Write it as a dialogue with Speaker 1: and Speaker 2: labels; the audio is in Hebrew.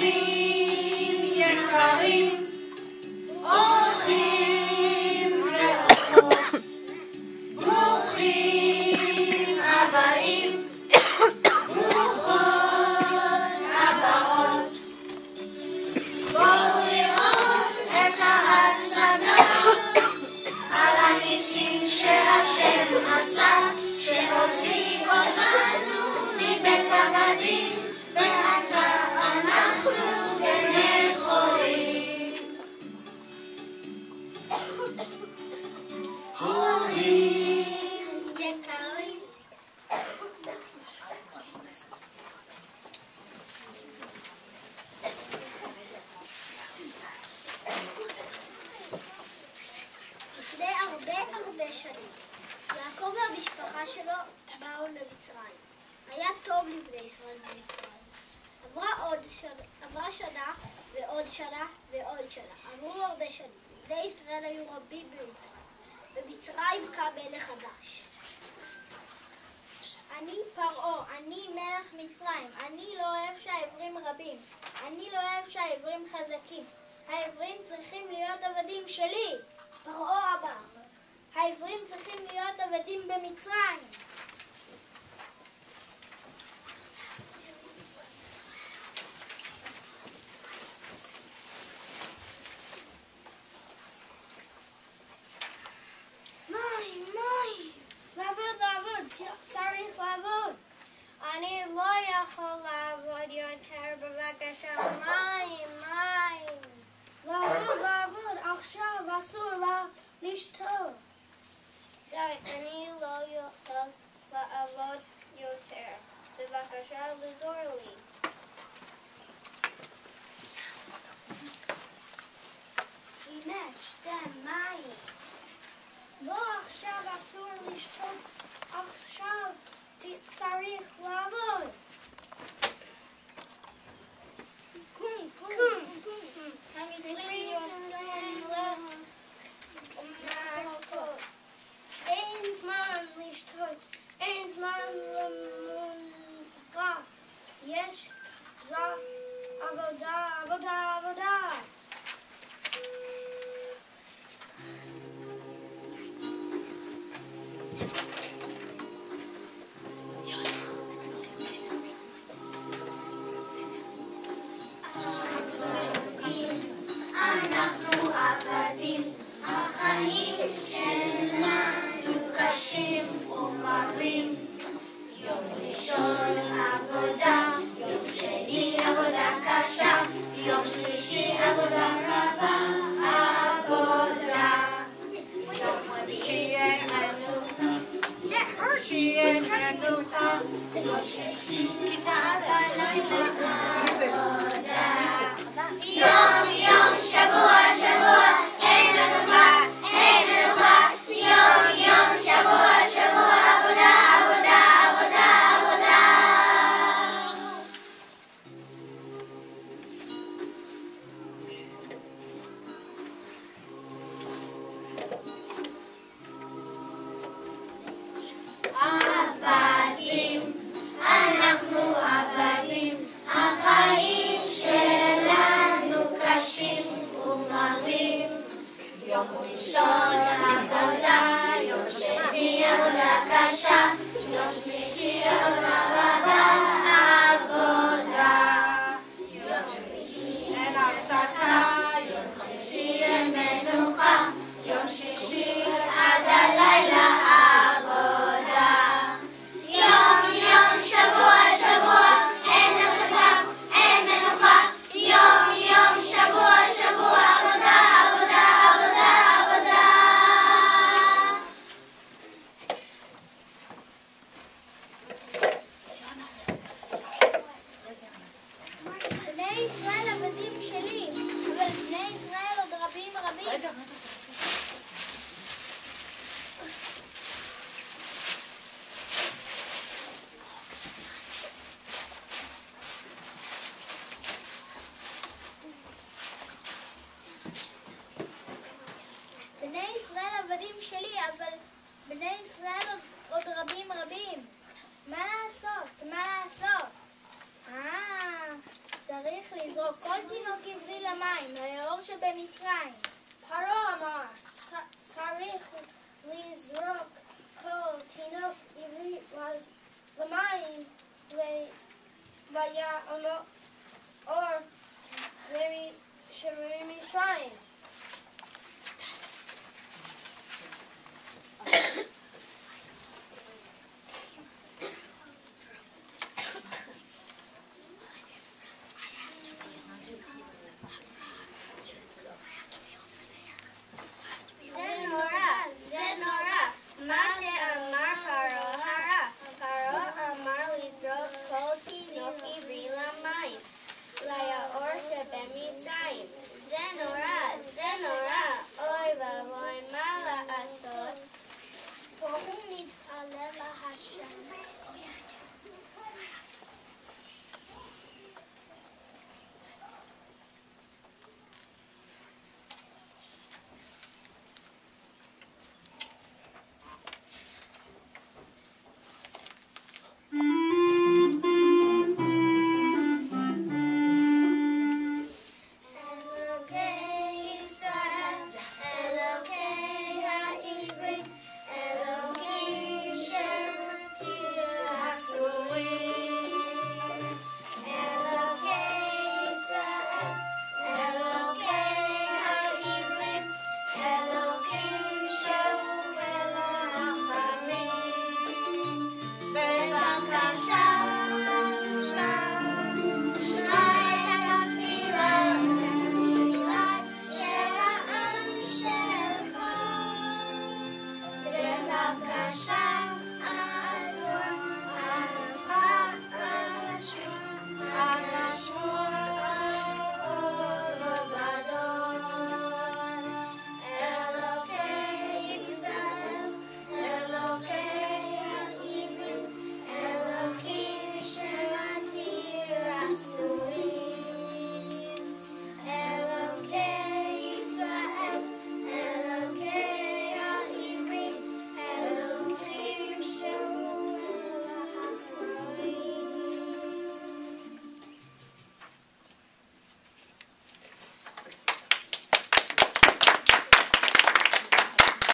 Speaker 1: אורחים יקרים, אורחים ואורחות, ברוכים הבאים, ברוכות הבאות. בואו לראות את ההצגה על הניסים שהשם עשה, שהוציא אותנו מבית עבדים ועתה אנחנו בני חורין. אורחים יקרים,
Speaker 2: לפני הרבה שנים, יעקב והמשפחה שלו באו למצרים. היה טוב לבני ישראל במצרים. עברה שנה ועוד שנה ועוד שנה. עברו הרבה שנים. בני ישראל היו רבים במצרים. במצרים קם מלך חדש. אני פרעה, אני מלך מצרים. אני לא אוהב שהעברים רבים. אני לא אוהב שהעברים חזקים. העברים צריכים להיות עבדים שלי. פרעה אמר. העברים צריכים להיות עבדים במצרים. צריך לעבוד. אני לא יכול לעבוד יותר, בבקשה. מים. לעבוד. עכשיו אסור לשתות. די, אני לא יכול לעבוד יותר. בבקשה, לעזור לי. הנה, שתה מים. לא, עכשיו אסור לשתות. עכשיו צריך לעבוד. קום. המצרים יודעים להכות. אין זמן לשתות. אין זמן למנוחה. יש רק עבודה.
Speaker 1: אנחנו עבדים, החיים שלנו קשים ומרים. יום ראשון עבודה, יום שני עבודה קשה, יום שלישי עבודה רבה, יום רביעי שיהיה מנוחה, יום שישי כיתה בלילה עבודה. יום שבוע אין מנוחה, יום שבוע עבודה. אנחנו עבדים, החיים שלנו קשים ומרים. יום ראשון עבודה, יום שני עבודה קשה, יום שלישי עבודה רבה, יום שלישי אין הפסקה, יום חמישי אין מנוחה, יום שישי עד הלילה עבודה. יום שבוע אין הפסקה, אין מנוחה, יום שבוע עבודה.
Speaker 2: בני ישראל עבדים שלי, אבל בני ישראל עוד רבים. בני ישראל עבדים שלי, אבל בני ישראל עוד רבים. מה לעשות? צריך לזרוק כל תינוק עברי למים, ליאור שבמצרים.
Speaker 1: פרעה אמר, צריך לזרוק כל תינוק עברי למים, ליאור שבמצרים. זה נורא, מה שאמר פרעה. פרעה אמר לזרוק כל תינוק עברי למים, ליאור שבמצרים. זה נורא, אוי ואבוי, מה לעשות?
Speaker 2: בואו נתפלל להשם.